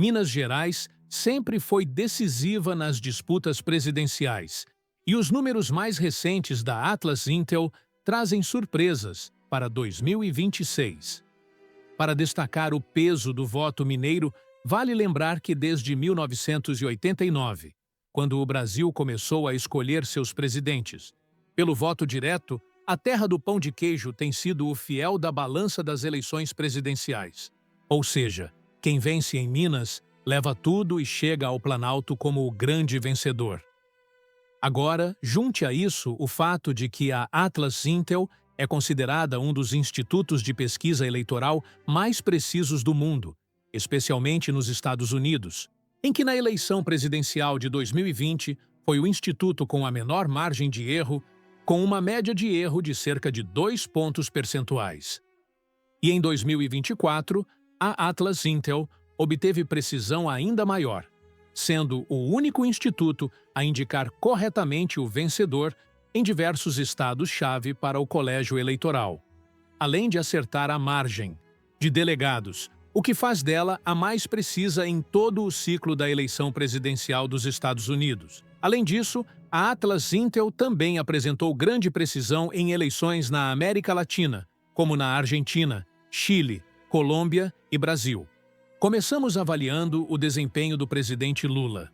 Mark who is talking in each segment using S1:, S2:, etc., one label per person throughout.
S1: Minas Gerais sempre foi decisiva nas disputas presidenciais, e os números mais recentes da Atlas Intel trazem surpresas para 2026. Para destacar o peso do voto mineiro, vale lembrar que desde 1989, quando o Brasil começou a escolher seus presidentes, pelo voto direto, a terra do pão de queijo tem sido o fiel da balança das eleições presidenciais. Ou seja, quem vence em Minas leva tudo e chega ao Planalto como o grande vencedor. Agora, junte a isso o fato de que a Atlas Intel é considerada um dos institutos de pesquisa eleitoral mais precisos do mundo, especialmente nos Estados Unidos, em que na eleição presidencial de 2020 foi o instituto com a menor margem de erro, com uma média de erro de cerca de 2 pontos percentuais. E em 2024, a Atlas Intel obteve precisão ainda maior, sendo o único instituto a indicar corretamente o vencedor em diversos estados-chave para o colégio eleitoral, além de acertar a margem de delegados, o que faz dela a mais precisa em todo o ciclo da eleição presidencial dos Estados Unidos. Além disso, a Atlas Intel também apresentou grande precisão em eleições na América Latina, como na Argentina, Chile, Colômbia e Brasil. Começamos avaliando o desempenho do presidente Lula.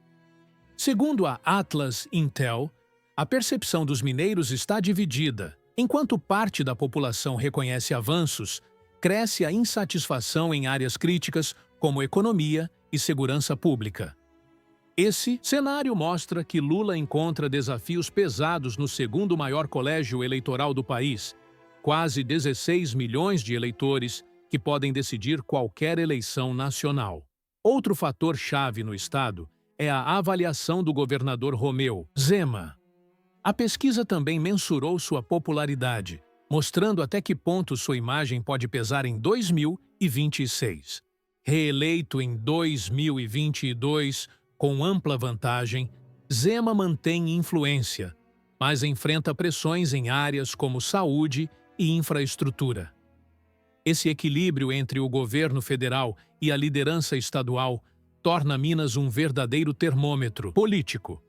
S1: Segundo a Atlas Intel, a percepção dos mineiros está dividida. Enquanto parte da população reconhece avanços, cresce a insatisfação em áreas críticas como economia e segurança pública. Esse cenário mostra que Lula encontra desafios pesados no segundo maior colégio eleitoral do país, quase 16 milhões de eleitores que podem decidir qualquer eleição nacional. Outro fator-chave no estado é a avaliação do governador Romeu Zema. A pesquisa também mensurou sua popularidade, mostrando até que ponto sua imagem pode pesar em 2026. Reeleito em 2022, com ampla vantagem, Zema mantém influência, mas enfrenta pressões em áreas como saúde e infraestrutura. Esse equilíbrio entre o governo federal e a liderança estadual torna Minas um verdadeiro termômetro político.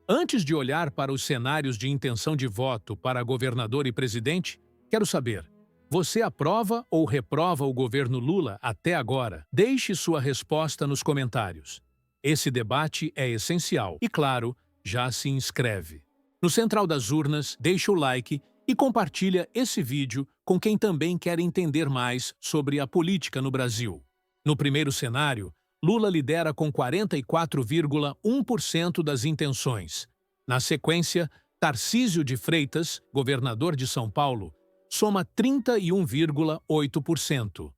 S1: Antes de olhar para os cenários de intenção de voto para governador e presidente, quero saber, você aprova ou reprova o governo Lula até agora? Deixe sua resposta nos comentários. Esse debate é essencial e, claro, já se inscreve. No Central das Urnas, deixa o like e compartilha esse vídeo com quem também quer entender mais sobre a política no Brasil. No primeiro cenário, Lula lidera com 44,1% das intenções. Na sequência, Tarcísio de Freitas, governador de São Paulo, soma 31,8%.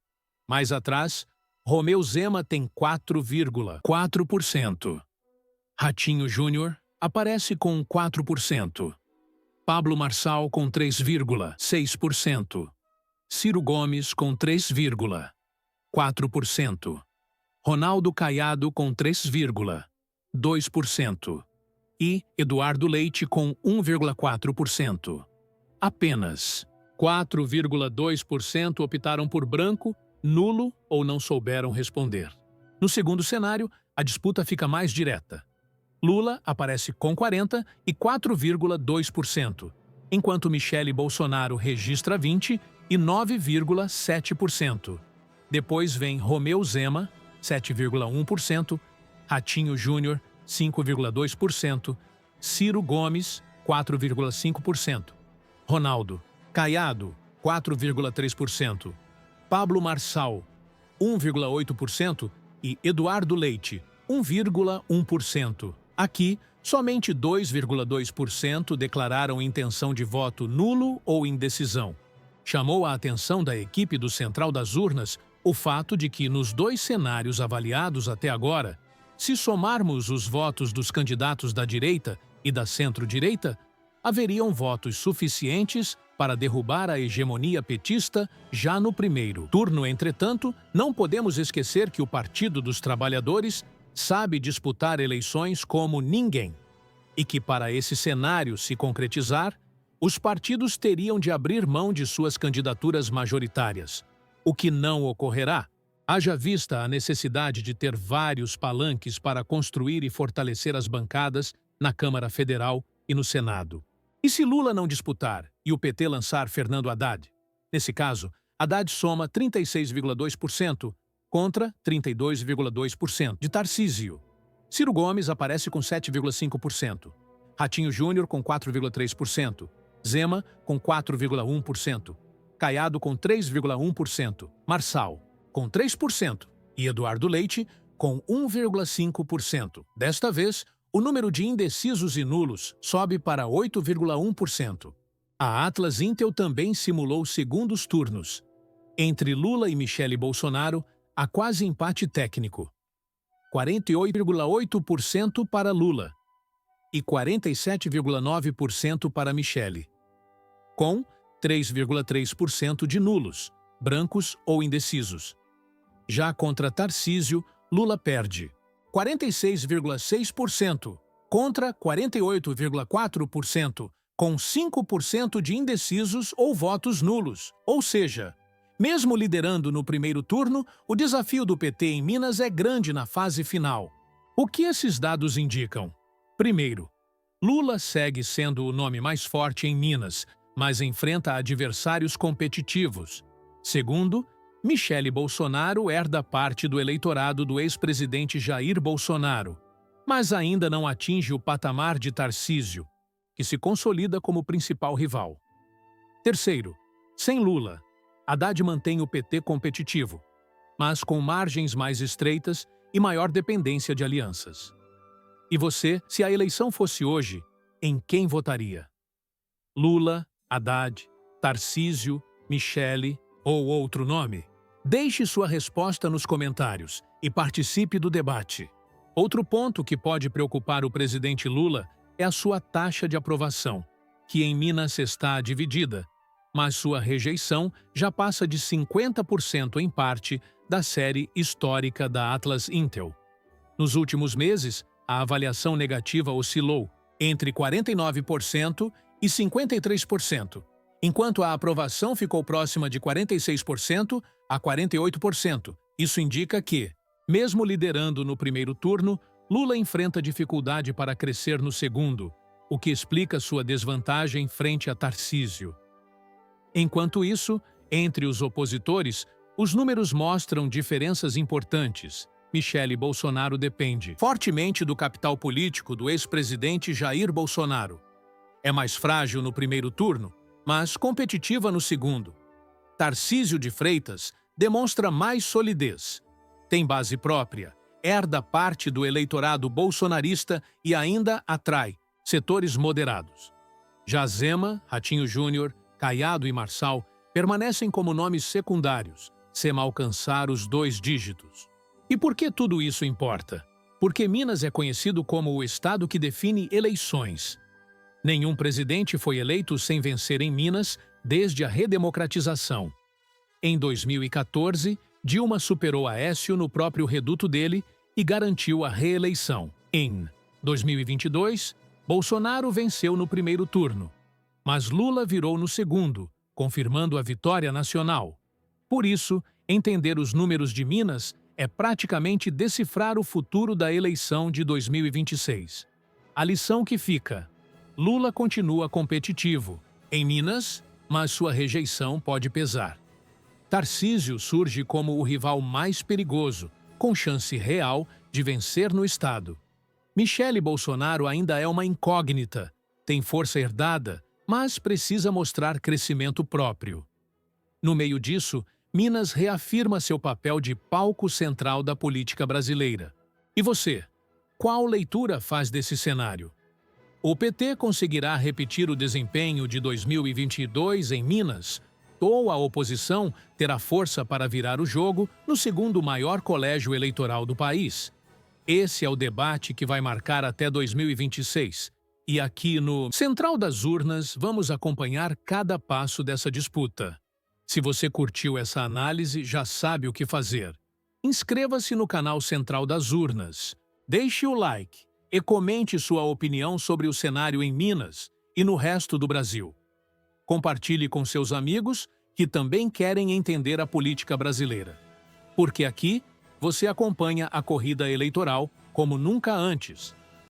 S1: Mais atrás, Romeu Zema tem 4,4%. Ratinho Júnior aparece com 4%. Pablo Marçal com 3,6%. Ciro Gomes com 3,4%. Ronaldo Caiado com 3,2%. E Eduardo Leite com 1,4%. Apenas 4,2% optaram por branco, nulo ou não souberam responder. No segundo cenário, a disputa fica mais direta. Lula aparece com 40% e 4,2%, enquanto Michele Bolsonaro registra 20% e 9,7%. Depois vem Romeu Zema, 7,1%, Ratinho Júnior, 5,2%, Ciro Gomes, 4,5%, Ronaldo Caiado, 4,3%, Pablo Marçal, 1,8% e Eduardo Leite, 1,1%. Aqui, somente 2,2% declararam intenção de voto nulo ou indecisão. Chamou a atenção da equipe do Central das Urnas o fato de que, nos dois cenários avaliados até agora, se somarmos os votos dos candidatos da direita e da centro-direita, haveriam votos suficientes para derrubar a hegemonia petista já no primeiro turno. Entretanto, não podemos esquecer que o Partido dos Trabalhadores sabe disputar eleições como ninguém, e que, para esse cenário se concretizar, os partidos teriam de abrir mão de suas candidaturas majoritárias, o que não ocorrerá, Haja vista a necessidade de ter vários palanques para construir e fortalecer as bancadas na Câmara Federal e no Senado. E se Lula não disputar e o PT lançar Fernando Haddad? Nesse caso, Haddad soma 36,2% contra 32,2% de Tarcísio. Ciro Gomes aparece com 7,5%. Ratinho Júnior com 4,3%. Zema com 4,1%. Caiado com 3,1%. Marçal com 3% e Eduardo Leite com 1,5%. Desta vez, o número de indecisos e nulos sobe para 8,1%. A Atlas Intel também simulou segundos turnos. Entre Lula e Michele Bolsonaro, há quase empate técnico. 48,8% para Lula e 47,9% para Michele, com 3,3% de nulos, brancos ou indecisos. Já contra Tarcísio, Lula perde 46,6% contra 48,4%, com 5% de indecisos ou votos nulos. Ou seja, mesmo liderando no primeiro turno, o desafio do PT em Minas é grande na fase final. O que esses dados indicam? Primeiro, Lula segue sendo o nome mais forte em Minas, mas enfrenta adversários competitivos. Segundo, Michele Bolsonaro herda parte do eleitorado do ex-presidente Jair Bolsonaro, mas ainda não atinge o patamar de Tarcísio, que se consolida como principal rival. Terceiro, sem Lula, Haddad mantém o PT competitivo, mas com margens mais estreitas e maior dependência de alianças. E você, se a eleição fosse hoje, em quem votaria? Lula, Haddad, Tarcísio, Michele ou outro nome? Deixe sua resposta nos comentários e participe do debate. Outro ponto que pode preocupar o presidente Lula é a sua taxa de aprovação, que em Minas está dividida, mas sua rejeição já passa de 50% em parte da série histórica da Atlas Intel. Nos últimos meses, a avaliação negativa oscilou entre 49% e 53%, enquanto a aprovação ficou próxima de 46% a 48%. Isso indica que, mesmo liderando no primeiro turno, Lula enfrenta dificuldade para crescer no segundo, o que explica sua desvantagem frente a Tarcísio. Enquanto isso, entre os opositores, os números mostram diferenças importantes. Michele Bolsonaro depende fortemente do capital político do ex-presidente Jair Bolsonaro. É mais frágil no primeiro turno, mas competitiva no segundo. Tarcísio de Freitas demonstra mais solidez. Tem base própria, herda parte do eleitorado bolsonarista e ainda atrai setores moderados. Já Zema, Ratinho Júnior, Caiado e Marçal permanecem como nomes secundários, sem alcançar os 2 dígitos. E por que tudo isso importa? Porque Minas é conhecido como o estado que define eleições. Nenhum presidente foi eleito sem vencer em Minas desde a redemocratização. Em 2014, Dilma superou Aécio no próprio reduto dele e garantiu a reeleição. Em 2022, Bolsonaro venceu no primeiro turno, mas Lula virou no segundo, confirmando a vitória nacional. Por isso, entender os números de Minas é praticamente decifrar o futuro da eleição de 2026. A lição que fica: Lula continua competitivo em Minas, mas sua rejeição pode pesar. Tarcísio surge como o rival mais perigoso, com chance real de vencer no estado. Michele Bolsonaro ainda é uma incógnita, tem força herdada, mas precisa mostrar crescimento próprio. No meio disso, Minas reafirma seu papel de palco central da política brasileira. E você? Qual leitura faz desse cenário? O PT conseguirá repetir o desempenho de 2022 em Minas? Ou a oposição terá força para virar o jogo no segundo maior colégio eleitoral do país? Esse é o debate que vai marcar até 2026. E aqui no Central das Urnas vamos acompanhar cada passo dessa disputa. Se você curtiu essa análise, já sabe o que fazer. Inscreva-se no canal Central das Urnas, deixe o like e comente sua opinião sobre o cenário em Minas e no resto do Brasil. Compartilhe com seus amigos que também querem entender a política brasileira. porque aqui você acompanha a corrida eleitoral como nunca antes.